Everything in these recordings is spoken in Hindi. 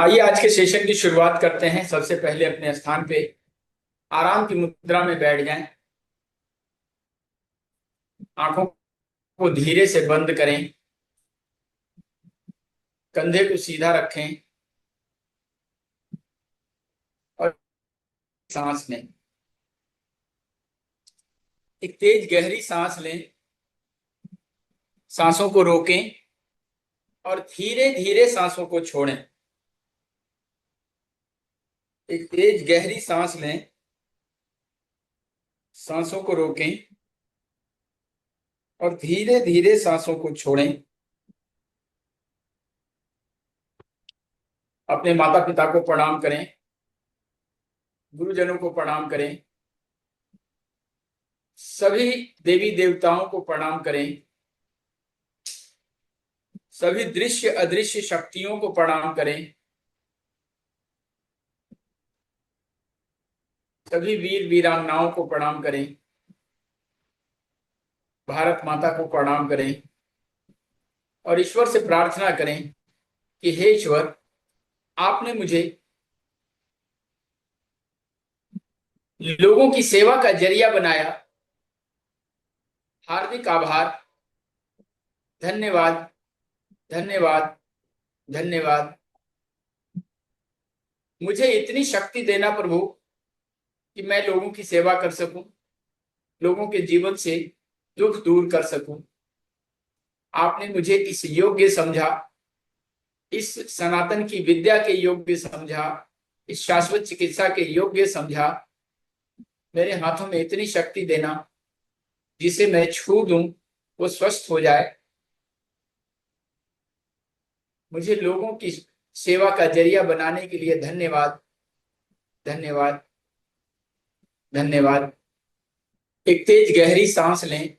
आइए आज के सेशन की शुरुआत करते हैं। सबसे पहले अपने स्थान पे आराम की मुद्रा में बैठ जाएं। आंखों को धीरे से बंद करें। कंधे को सीधा रखें और सांस लें। एक तेज गहरी सांस लें। सांसों को रोकें और धीरे धीरे सांसों को छोड़ें। एक तेज गहरी सांस लें। सांसों को रोकें और धीरे धीरे सांसों को छोड़ें। अपने माता पिता को प्रणाम करें। गुरुजनों को प्रणाम करें। सभी देवी देवताओं को प्रणाम करें। सभी दृश्य अदृश्य शक्तियों को प्रणाम करें। सभी वीर वीरांगनाओं को प्रणाम करें। भारत माता को प्रणाम करें और ईश्वर से प्रार्थना करें कि हे ईश्वर, आपने मुझे लोगों की सेवा का जरिया बनाया। हार्दिक आभार। धन्यवाद। धन्यवाद। धन्यवाद। मुझे इतनी शक्ति देना प्रभु कि मैं लोगों की सेवा कर सकूं, लोगों के जीवन से दुख दूर कर सकूं। आपने मुझे इस योग्य समझा, इस सनातन की विद्या के योग्य समझा, इस शाश्वत चिकित्सा के योग्य समझा। मेरे हाथों में इतनी शक्ति देना जिसे मैं छू दूं वो स्वस्थ हो जाए। मुझे लोगों की सेवा का जरिया बनाने के लिए धन्यवाद। धन्यवाद। धन्यवाद। एक तेज गहरी सांस लें।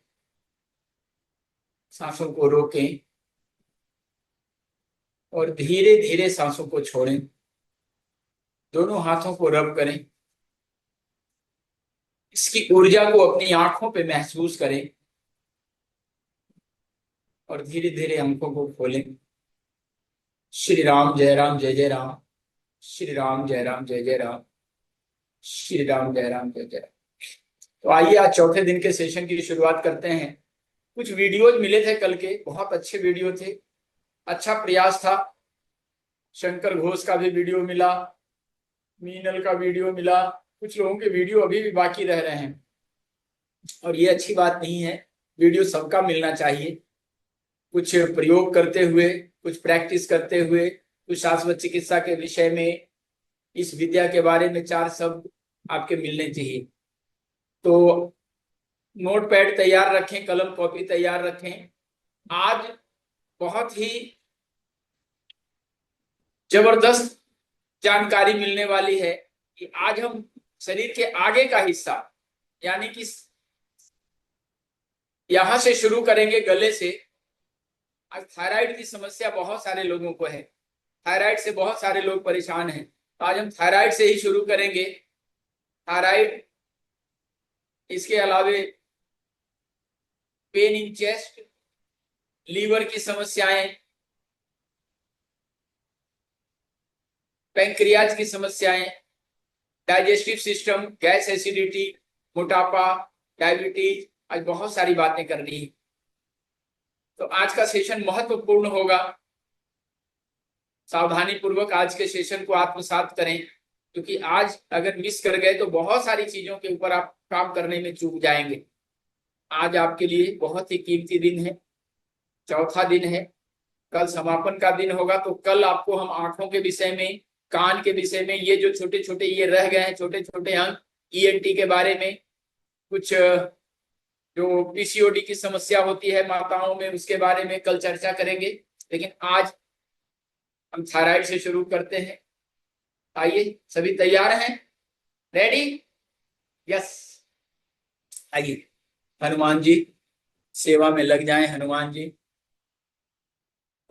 सांसों को रोकें और धीरे धीरे सांसों को छोड़ें। दोनों हाथों को रब करें। इसकी ऊर्जा को अपनी आंखों पे महसूस करें और धीरे धीरे आंखों को खोलें। श्री राम जय राम जय जय राम। श्री राम जय राम जय जय राम। श्री राम जय राम जय जय राम। तो आइए आज चौथे दिन के सेशन की शुरुआत करते हैं। कुछ वीडियोज मिले थे कल के, बहुत अच्छे वीडियो थे। अच्छा प्रयास था। शंकर घोष का भी वीडियो मिला, मीनल का वीडियो मिला। कुछ लोगों के वीडियो अभी भी बाकी रह रहे हैं और ये अच्छी बात नहीं है। वीडियो सबका मिलना चाहिए। कुछ प्रयोग करते हुए, कुछ प्रैक्टिस करते हुए, कुछ शाश्वत चिकित्सा के विषय में, इस विद्या के बारे में चार शब्द आपके मिलने चाहिए। तो नोट पैड तैयार रखें, कलम कॉपी तैयार रखें। आज बहुत ही जबरदस्त जानकारी मिलने वाली है कि आज हम शरीर के आगे का हिस्सा, यानी कि यहां से शुरू करेंगे, गले से। आज थायराइड की समस्या बहुत सारे लोगों को है। थायराइड से बहुत सारे लोग परेशान हैं। तो आज हम थायराइड से ही शुरू करेंगे। थायराइड, इसके अलावे पेन इन चेस्ट, लीवर की समस्याएं, पैंक्रियाज की समस्याएं, डाइजेस्टिव सिस्टम, गैस एसिडिटी, मोटापा, डायबिटीज, आज बहुत सारी बातें करनी है। तो आज का सेशन महत्वपूर्ण होगा। सावधानी पूर्वक आज के सेशन को आत्मसात करें, क्योंकि आज अगर मिस कर गए तो बहुत सारी चीजों के ऊपर आप काम करने में चूक जाएंगे। आज आपके लिए बहुत ही कीमती दिन है, चौथा दिन है। कल समापन का दिन होगा, तो कल आपको हम आंखों के विषय में, कान के विषय में, ये जो छोटे छोटे ये रह गए हैं छोटे छोटे अंग, ईएनटी के बारे में, कुछ जो पीसीओडी की समस्या होती है माताओं में, उसके बारे में कल चर्चा करेंगे। लेकिन आज हम थायराइड से शुरू करते हैं। आइए, सभी तैयार हैं? रेडी? यस। आइए, हनुमान जी सेवा में लग जाएं। हनुमान जी।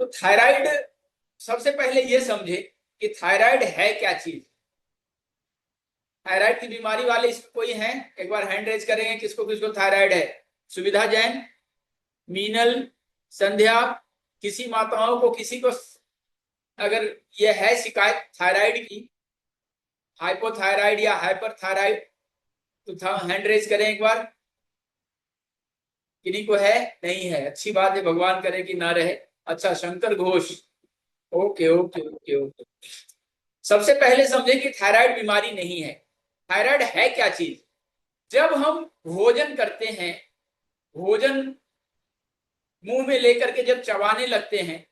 तो थायराइड, सबसे पहले ये समझे कि थायराइड है क्या चीज। थायराइड की बीमारी वाले इसमें कोई हैं? एक बार हैंड रेज करेंगे किसको किसको थायराइड है। सुविधा जैन, मीनल, संध्या, किसी माताओं को, किसी को अगर ये है शिकायत थायराइड की, हाइपोथायराइड या हाइपरथायराइड, तो हैंड रेज करें एक बार। किन्हीं को है? नहीं है, अच्छी बात है, भगवान करे कि ना रहे। अच्छा, Shankar Ghosh, okay okay okay okay. सबसे पहले समझे कि थायराइड बीमारी नहीं है। थायराइड है क्या चीज? जब हम भोजन करते हैं, भोजन मुंह में लेकर के जब चबाने लगते हैं,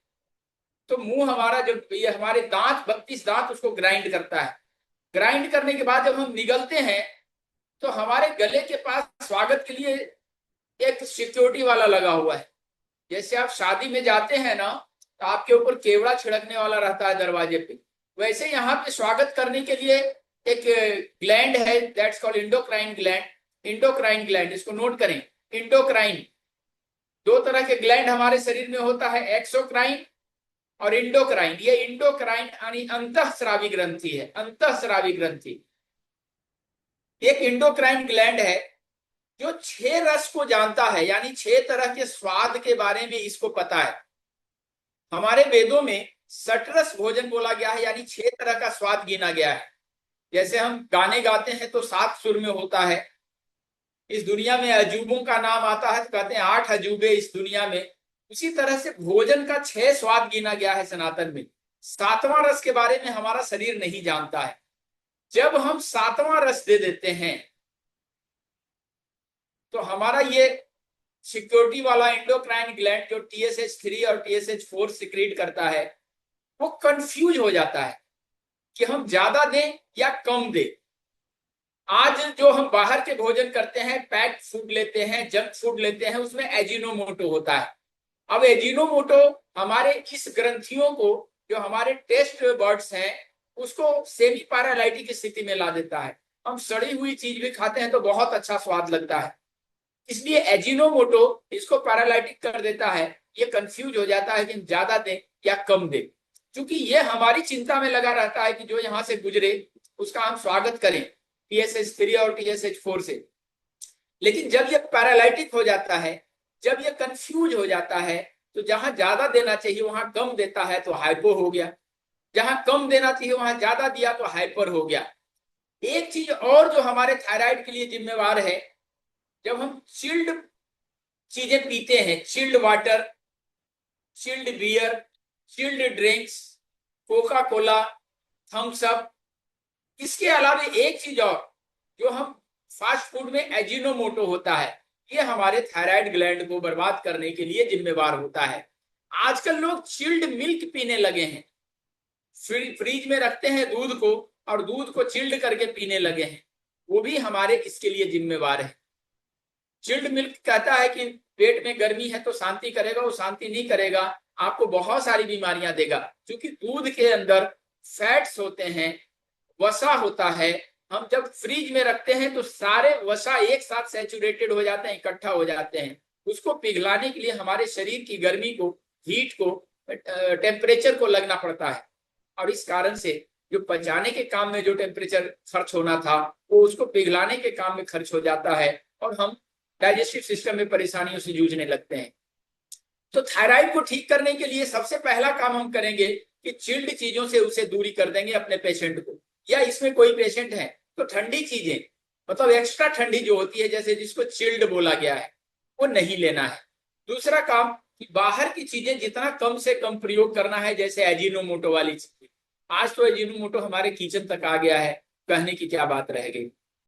तो मुंह हमारा जो ये हमारे दांत 32 दांत उसको ग्राइंड करता है। ग्राइंड करने के बाद जब हम निगलते हैं, तो हमारे गले के पास स्वागत के लिए एक सिक्योरिटी वाला लगा हुआ है। जैसे आप शादी में जाते हैं ना, तो आपके ऊपर केवड़ा छिड़कने वाला रहता है दरवाजे पे, वैसे यहाँ पे स्वागत करने के लिए एक ग्लैंड है, that's called endocrine gland. Endocrine gland, इसको नोट करें। इंडोक्राइन, दो तरह के ग्लैंड हमारे शरीर में होता है, एक्सोक्राइन और इंडोक्राइन। ये इंडोक्राइन यानी अंतःस्रावी ग्रंथि है, अंतःस्रावी ग्रंथि। एक इंडोक्राइन ग्लैंड है जो 6 रस को जानता है, यानी 6 तरह के स्वाद के बारे में इसको पता है। हमारे वेदों में सटरस भोजन बोला गया है, यानी 6 तरह का स्वाद गिना गया है। जैसे हम गाने गाते हैं तो 7 सुर में होता है। इस दुनिया में अजूबों का नाम आता है तो कहते हैं 8 अजूबे इस दुनिया में। उसी तरह से भोजन का 6 स्वाद गिना गया है सनातन में। 7वां रस के बारे में हमारा शरीर नहीं जानता है। जब हम 7वां रस दे देते हैं, तो हमारा ये सिक्योरिटी वाला इंडोक्राइन ग्लैंड जो TSH3 और TSH4 सिक्रीट करता है, वो कंफ्यूज हो जाता है कि हम ज्यादा दें या कम दें। आज जो हम बाहर के भोजन करते हैं, पैक्ड फूड लेते हैं, जंक फूड लेते हैं, उसमें एजिनोमोटो होता है। अब एजिनोमोटो हमारे इस ग्रंथियों को, जो हमारे टेस्ट बर्ड्स हैं, उसको सेमी पैरालाइटिक की स्थिति में ला देता है। हम सड़ी हुई चीज भी खाते हैं तो बहुत अच्छा स्वाद लगता है, इसलिए एजिनोमोटो इसको पैरालाइटिक कर देता है। ये कंफ्यूज हो जाता है कि हम ज्यादा दें या कम दें, क्योंकि ये हमारी चिंता में लगा रहता है कि जो यहां से गुजरे उसका हम स्वागत करें TSH3 और TSH4 से। लेकिन जब ये पैरालाइटिक हो जाता है, जब ये कंफ्यूज हो जाता है, तो जहां ज्यादा देना चाहिए वहां कम देता है तो हाइपो हो गया, जहां कम देना चाहिए वहां ज्यादा दिया तो हाइपर हो गया। एक चीज और जो हमारे थायराइड के लिए जिम्मेवार है, जब हम चिल्ड चीजें पीते हैं, chilled water, chilled beer, chilled drinks, Coca Cola, Thums Up, इसके अलावा एक चीज और जो हम फास्ट फूड में एजिनोमोटो होता है, ये हमारे थायराइड ग्लैंड को बर्बाद करने के लिए जिम्मेवार होता है। आजकल लोग चिल्ड मिल्क पीने लगे हैं, फ्रिज में रखते हैं दूध को और दूध को चिल्ड करके पीने लगे हैं, वो भी हमारे इसके लिए जिम्मेवार है। चिल्ड मिल्क कहता है कि पेट में गर्मी है तो शांति करेगा, वो शांति नहीं करेगा, आपको बहुत सारी बीमारियां देगा, क्योंकि दूध के अंदर फैट्स होते हैं, वसा होता है। हम जब फ्रिज में रखते हैं तो सारे वसा एक साथ सैचुरेटेड हो जाते हैं, इकट्ठा हो जाते हैं। उसको पिघलाने के लिए हमारे शरीर की गर्मी को, हीट को, टेम्परेचर को लगना पड़ता है, और इस कारण से जो पचाने के काम में जो टेम्परेचर खर्च होना था, वो उसको पिघलाने के काम में खर्च हो जाता है, और हम डाइजेस्टिव सिस्टम में परेशानियों से जूझने लगते हैं। तो थायराइड को ठीक करने के लिए सबसे पहला काम हम करेंगे कि चिल्ड चीजों से उसे दूरी कर देंगे अपने पेशेंट को। या इसमें कोई पेशेंट है तो ठंडी चीजें, मतलब एक्स्ट्रा ठंडी जो होती है, जैसे जिसको चिल्ड बोला गया है, वो नहीं लेना है। दूसरा काम कि बाहर की चीजें जितना कम से कम प्रयोग करना है, जैसे एजिनोमोटो वाली चीजें। आज तो एजिनोमोटो हमारे किचन तक आ गया है, कहने की क्या बात रह गई।